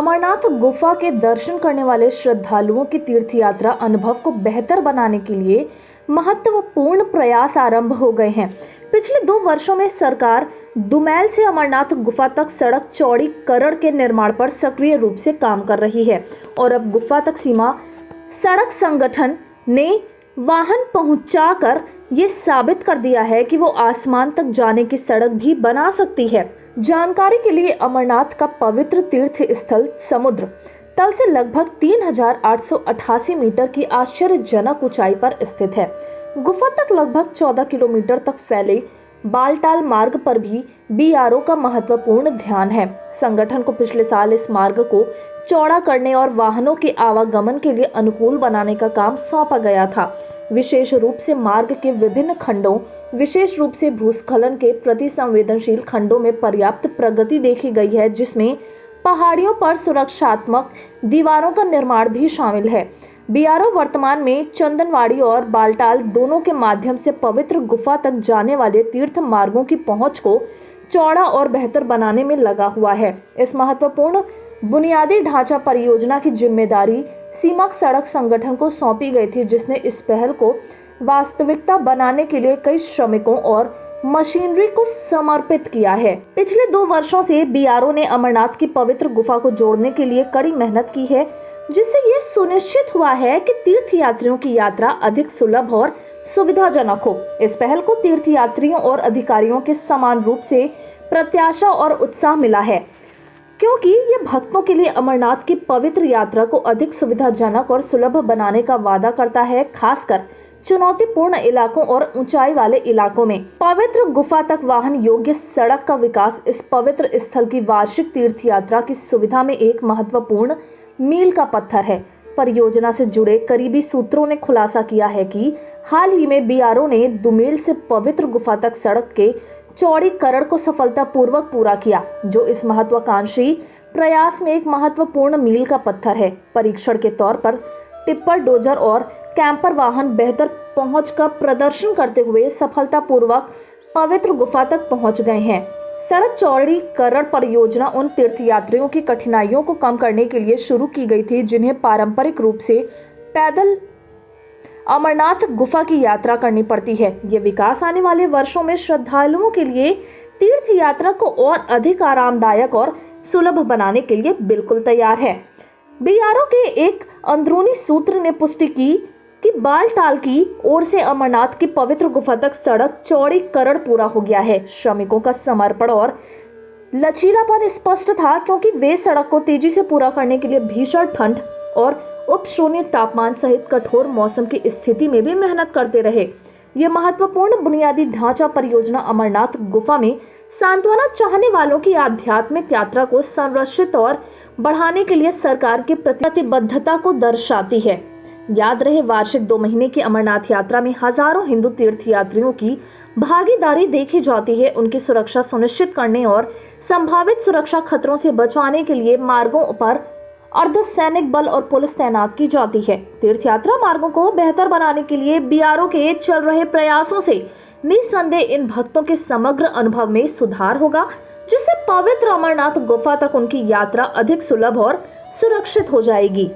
अमरनाथ गुफा के दर्शन करने वाले श्रद्धालुओं की तीर्थ यात्रा अनुभव को बेहतर बनाने के लिए महत्वपूर्ण प्रयास आरंभ हो गए हैं। पिछले 2 वर्षों में सरकार दुमैल से अमरनाथ गुफा तक सड़क चौड़ीकरण के निर्माण पर सक्रिय रूप से काम कर रही है और अब गुफा तक सीमा सड़क संगठन ने वाहन पहुंचाकर ये साबित कर दिया है कि वो आसमान तक जाने की सड़क भी बना सकती है। जानकारी के लिए, अमरनाथ का पवित्र तीर्थ स्थल समुद्र तल से लगभग 3888 मीटर की आश्चर्यजनक ऊंचाई पर स्थित है। गुफा तक लगभग 14 किलोमीटर तक फैले बालटाल मार्ग पर भी बीआरओ का महत्वपूर्ण ध्यान है। संगठन को पिछले साल इस मार्ग को चौड़ा करने और वाहनों के आवागमन के लिए अनुकूल बनाने का काम सौंपा गया था। विशेष रूप से मार्ग के विभिन्न खंडों, विशेष रूप से भूस्खलन के प्रति संवेदनशील खंडों में पर्याप्त प्रगति देखी गई है, जिसमें पहाड़ियों पर सुरक्षात्मक दीवारों का निर्माण भी शामिल है। बीआरओ वर्तमान में चंदनवाड़ी और बालटाल दोनों के माध्यम से पवित्र गुफा तक जाने वाले तीर्थ मार्गों की पहुंच को चौड़ा और बेहतर बनाने में लगा हुआ है। इस महत्वपूर्ण बुनियादी ढांचा परियोजना की जिम्मेदारी सीमाक सड़क संगठन को सौंपी गई थी, जिसने इस पहल को वास्तविकता बनाने के लिए कई श्रमिकों और मशीनरी को समर्पित किया है। पिछले 2 वर्षों से बीआरओ ने अमरनाथ की पवित्र गुफा को जोड़ने के लिए कड़ी मेहनत की है, जिससे ये सुनिश्चित हुआ है कि तीर्थयात्रियों की यात्रा अधिक सुलभ और सुविधाजनक हो। इस पहल को तीर्थयात्रियों और अधिकारियों के समान रूप से प्रत्याशा और उत्साह मिला है, क्योंकि ये भक्तों के लिए अमरनाथ की पवित्र यात्रा को अधिक सुविधाजनक और सुलभ बनाने का वादा करता है, खासकर चुनौतीपूर्ण इलाकों और ऊंचाई वाले इलाकों में। पवित्र गुफा तक वाहन योग्य सड़क का विकास इस पवित्र स्थल की वार्षिक तीर्थ यात्रा की सुविधा में एक महत्वपूर्ण मील का पत्थर है। परियोजना से जुड़े करीबी सूत्रों ने खुलासा किया है कि हाल ही में बीआरओ ने दुमेल से पवित्र गुफा तक सड़क के चौड़ीकरण को सफलतापूर्वक पूरा किया, जो इस महत्वाकांक्षी प्रयास में एक महत्वपूर्ण मील का पत्थर है। परीक्षण के तौर पर टिप्पर, डोजर और कैंपर वाहन बेहतर पहुंच का प्रदर्शन करते हुए सफलतापूर्वक पवित्र गुफा तक पहुंच गए हैं। सड़क चौड़ीकरण परियोजना उन तीर्थयात्रियों की कठिनाइयों को कम करने के लिए शुरू की गई थी, जिन्हें पारंपरिक रूप से पैदल अमरनाथ गुफा की यात्रा करनी पड़ती है। ये विकास आने वाले वर्षों में श्रद्धालुओं के लिए तीर्थ यात्रा को और अधिक आरामदायक और सुलभ बनाने के लिए बिल्कुल तैयार है। बीआरओ के एक अंदरूनी सूत्र ने पुष्टि की कि बालटाल की ओर से अमरनाथ की पवित्र गुफा तक सड़क चौड़ीकरण पूरा हो गया है। श्रमिकों का समर्पण और लचीलापन स्पष्ट था, क्योंकि वे सड़क को तेजी से पूरा करने के लिए भीषण ठंड और उप शून्य तापमान सहित कठोर मौसम की स्थिति में भी मेहनत करते रहे। यह महत्वपूर्ण बुनियादी ढांचा परियोजना अमरनाथ गुफा में सांत्वना चाहने वालों की आध्यात्मिक यात्रा को संरक्षित और बढ़ाने के लिए सरकार की प्रतिबद्धता को दर्शाती है। याद रहे, वार्षिक 2 महीने की अमरनाथ यात्रा में हजारों हिंदू तीर्थयात्रियों की भागीदारी देखी जाती है। उनकी सुरक्षा सुनिश्चित करने और संभावित सुरक्षा खतरों से बचाने के लिए मार्गों पर अर्धसैनिक बल और पुलिस तैनात की जाती है। तीर्थयात्रा मार्गों को बेहतर बनाने के लिए बीआरओ के चल रहे प्रयासों से निस्संदेह इन भक्तों के समग्र अनुभव में सुधार होगा, जिससे पवित्र अमरनाथ गुफा तक उनकी यात्रा अधिक सुलभ और सुरक्षित हो जाएगी।